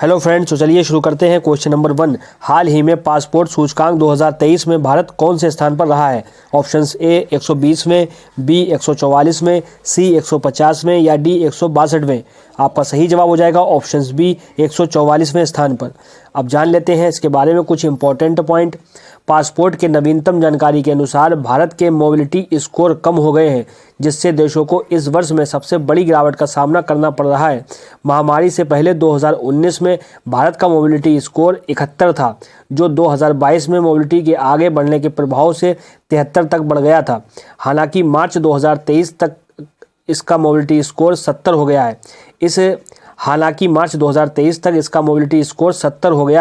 Hello friends, तो चलिए शुरू करते हैं। क्वेश्चन नंबर 1, हाल ही में पासपोर्ट सूचकांक 2023 में भारत कौन से स्थान पर रहा है? ऑप्शंस ए 120 में, बी 144 में, सी 150 में या डी 162 में। आपका सही जवाब हो जाएगा ऑप्शंस बी 144वें स्थान पर। अब जान लेते हैं इसके बारे में कुछ इंपॉर्टेंट पॉइंट। पासपोर्ट के नवीनतम जानकारी के अनुसार भारत के मोबिलिटी स्कोर कम हो गए हैं, जिससे देशों को इस वर्ष में सबसे बड़ी गिरावट का सामना करना पड़ रहा है। महामारी से पहले 2019 में भारत का मोबिलिटी स्कोर 71 था, जो 2022 में मोबिलिटी के आगे बढ़ने के प्रभाव से 73 तक बढ़ गया था। हालांकि मार्च 2023 तक इसका मोबिलिटी स्कोर 70 हो गया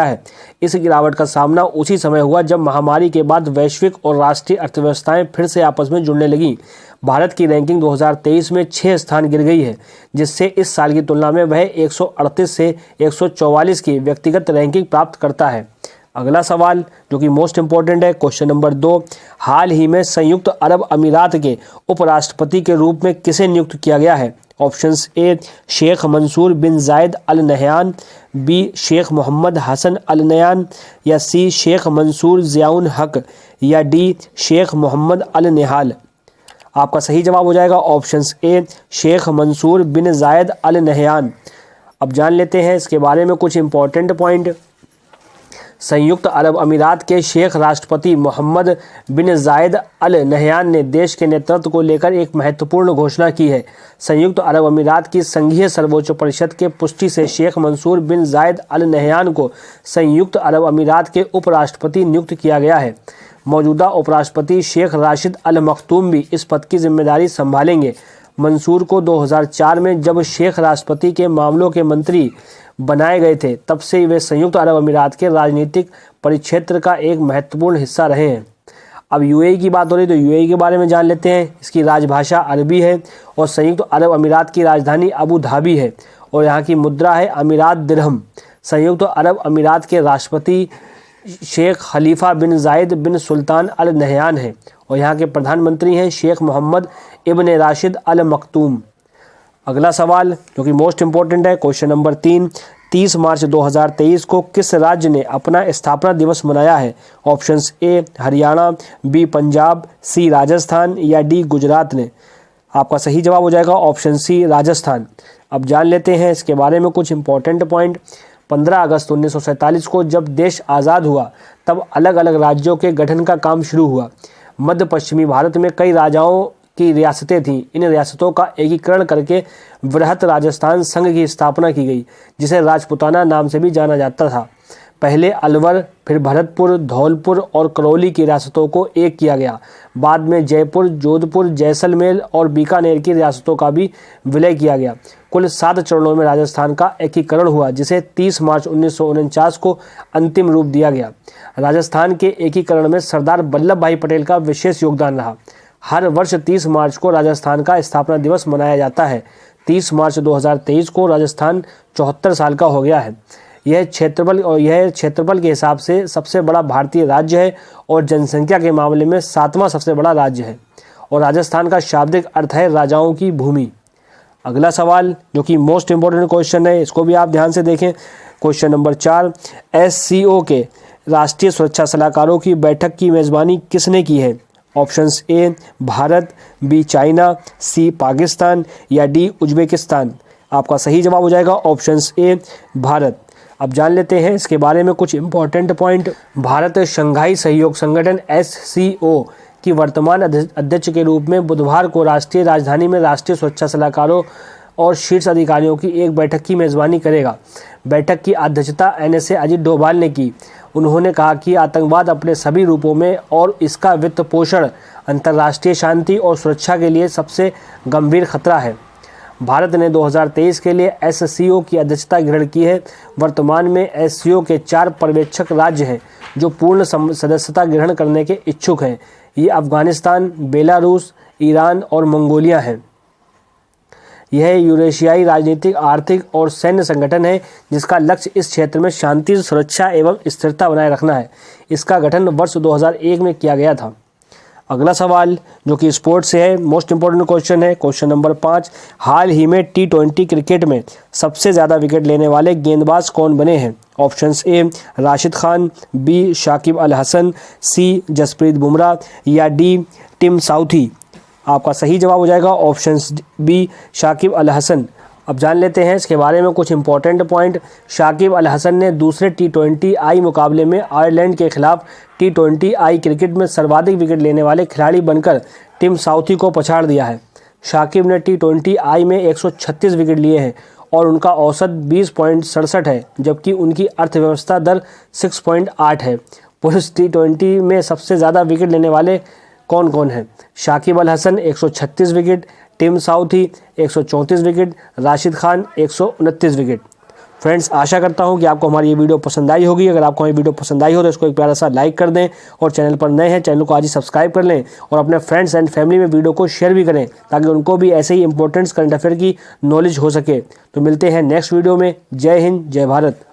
है। इस गिरावट का सामना उसी समय हुआ जब महामारी के बाद वैश्विक और राष्ट्रीय अर्थव्यवस्थाएं फिर से आपस में जुड़ने लगीं। भारत की रैंकिंग 2023 में 6 स्थान गिर गई है, जिससे इस साल की तुलना में वह 138 से 144 की व्यक्तिगत रैंकिंग प्राप्त करता है। अगला सवाल जो कि मोस्ट इंपॉर्टेंट है, क्वेश्चन नंबर 2, हाल ही में संयुक्त अरब अमीरात के उपराष्ट्रपति के रूप में किसे नियुक्त किया गया है? Options A Sheikh Mansour bin Zayed Al Nahyan, B Sheikh Mohammed Hassan Al Nahyan या C Sheikh Mansour Ziaul Haq या D Sheikh Mohammed Al Nihal. आपका सही जवाब हो जाएगा options A Sheikh Mansour bin Zayed Al Nahyan. अब जान लेते हैं इसके बारे में कुछ इंपॉर्टेंट पॉइंट। संयुक्त अरब अमीरात के शेख राष्ट्रपति मोहम्मद बिन जायद अल नहयान ने देश के नेतृत्व को लेकर एक महत्वपूर्ण घोषणा की है। संयुक्त अरब अमीरात की संघीय सर्वोच्च परिषद के पुष्टि से Sheikh Mansour bin Zayed Al Nahyan को संयुक्त अरब अमीरात के उपराष्ट्रपति नियुक्त किया गया है। मौजूदा उपराष्ट्रपति शेख राशिद अल मखतूम भी इस पद की जिम्मेदारी संभालेंगे। मंसूर को 2004 में जब शेख राष्ट्रपति के मामलों के मंत्री बनाए गए थे, तब से वे संयुक्त अरब अमीरात के राजनीतिक परिक्षेत्र का एक महत्वपूर्ण हिस्सा रहे हैं। अब यूएई की बात हो रही तो यूएई के बारे में जान लेते हैं। इसकी राजभाषा अरबी है और संयुक्त अरब अमीरात की राजधानी अबू धाबी है और यहाँ की मुद्रा है अमीरात दिरहम। संयुक्त अरब अमीरात के राष्ट्रपति शेख खलीफा बिन जायद बिन सुल्तान अल नहयान हैं और यहाँ के प्रधानमंत्री हैं शेख मोहम्मद इब्न राशिद अल मखतूम। अगला सवाल जो कि मोस्ट इंपॉर्टेंट है, क्वेश्चन नंबर 3, 30 मार्च 2023 को किस राज्य ने अपना स्थापना दिवस मनाया है? Options A Haryana, B Punjab, C Rajasthan या डी गुजरात ने। आपका सही जवाब हो जाएगा ऑप्शन सी राजस्थान। अब जान लेते हैं इसके बारे में कुछ इंपॉर्टेंट पॉइंट। 15 अगस्त 1947 को जब देश आज़ाद हुआ, तब अलग अलग राज्यों के गठन का काम शुरू हुआ। मध्य पश्चिमी भारत में कई राजाओं की रियासतें थीं। इन रियासतों का एकीकरण करके वृहत राजस्थान संघ की स्थापना की गई, जिसे राजपूताना नाम से भी जाना जाता था। पहले अलवर, फिर भरतपुर, धौलपुर और करौली की रियासतों को एक किया गया। बाद में जयपुर, जोधपुर, जैसलमेर और बीकानेर की रियासतों का भी विलय किया गया। कुल 7 चरणों में राजस्थान का एकीकरण हुआ, जिसे 30 मार्च 1949 को अंतिम रूप दिया गया। राजस्थान के एकीकरण में सरदार वल्लभ भाई पटेल का विशेष योगदान रहा। हर वर्ष 30 मार्च को राजस्थान का स्थापना दिवस मनाया जाता है। 30 मार्च 2023 को राजस्थान 74 साल का हो गया है। यह क्षेत्रफल के हिसाब से सबसे बड़ा भारतीय राज्य है और जनसंख्या के मामले में 7वां सबसे बड़ा राज्य है। और राजस्थान का शाब्दिक अर्थ है राजाओं की भूमि। अगला सवाल जो कि मोस्ट इंपॉर्टेंट क्वेश्चन है, इसको भी आप ध्यान से देखें। क्वेश्चन नंबर 4, SCO के राष्ट्रीय सुरक्षा सलाहकारों की बैठक की मेज़बानी किसने की है? Options A Bharat, B China, C Pakistan या डी उज्बेकिस्तान। आपका सही जवाब हो जाएगा ऑप्शंस ए भारत। अब जान लेते हैं इसके बारे में कुछ इंपॉर्टेंट पॉइंट। भारत शंघाई सहयोग संगठन SCO की वर्तमान अध्यक्ष के रूप में बुधवार को राष्ट्रीय राजधानी में राष्ट्रीय सुरक्षा सलाहकारों और शीर्ष अधिकारियों की एक बैठक की मेज़बानी करेगा। बैठक की अध्यक्षता NSA अजित डोभाल ने की। उन्होंने कहा कि आतंकवाद अपने सभी रूपों में और इसका वित्त पोषण अंतर्राष्ट्रीय शांति और सुरक्षा के लिए सबसे गंभीर खतरा है। भारत ने 2023 के लिए SCO की अध्यक्षता ग्रहण की है। वर्तमान में SCO के 4 पर्यवेक्षक राज्य हैं जो पूर्ण सदस्यता ग्रहण करने के इच्छुक हैं। ये अफगानिस्तान, बेलारूस, ईरान और मंगोलिया हैं। यह यूरेशियाई राजनीतिक, आर्थिक और सैन्य संगठन है जिसका लक्ष्य इस क्षेत्र में शांति, सुरक्षा एवं स्थिरता बनाए रखना है। इसका गठन वर्ष 2001 में किया गया था। अगला सवाल जो कि स्पोर्ट्स से है, मोस्ट इंपॉर्टेंट क्वेश्चन है, क्वेश्चन नंबर 5। हाल ही में T20 क्रिकेट में सबसे ज़्यादा विकेट लेने वाले गेंदबाज कौन बने हैं? Options A Rashid Khan, B Shakib Al Hasan, C Jasprit Bumrah या डी टिम साउथी। आपका सही जवाब हो जाएगा ऑप्शंस बी शाकिब अल हसन। अब जान लेते हैं इसके बारे में कुछ इंपॉर्टेंट पॉइंट। शाकिब अल हसन ने दूसरे T20I मुकाबले में आयरलैंड के खिलाफ T20I क्रिकेट में सर्वाधिक विकेट लेने वाले खिलाड़ी बनकर टिम साउथी को पछाड़ दिया है। शाकिब ने T20I में 136 विकेट लिए हैं और उनका औसत 20.67 है, जबकि उनकी अर्थव्यवस्था दर 6.8 है। पुरुष T20 में सबसे ज़्यादा विकेट लेने वाले कौन कौन हैं? Shakib Al Hasan 136 wicket, Tim Southee 134 wicket, Rashid Khan 129 wicket. Friends, आशा करता हूं कि आपको हमारी ये वीडियो पसंद आई होगी। अगर आपको हमारी वीडियो पसंद आई हो तो इसको एक प्यारा सा लाइक कर दें और चैनल पर नए हैं चैनल को आज ही सब्सक्राइब कर लें और अपने फ्रेंड्स एंड फैमिली में वीडियो को शेयर भी करें ताकि उनको भी ऐसे ही इंपॉर्टेंट करंट अफेयर की नॉलेज हो सके। तो मिलते हैं नेक्स्ट वीडियो में। जय हिंद, जय भारत।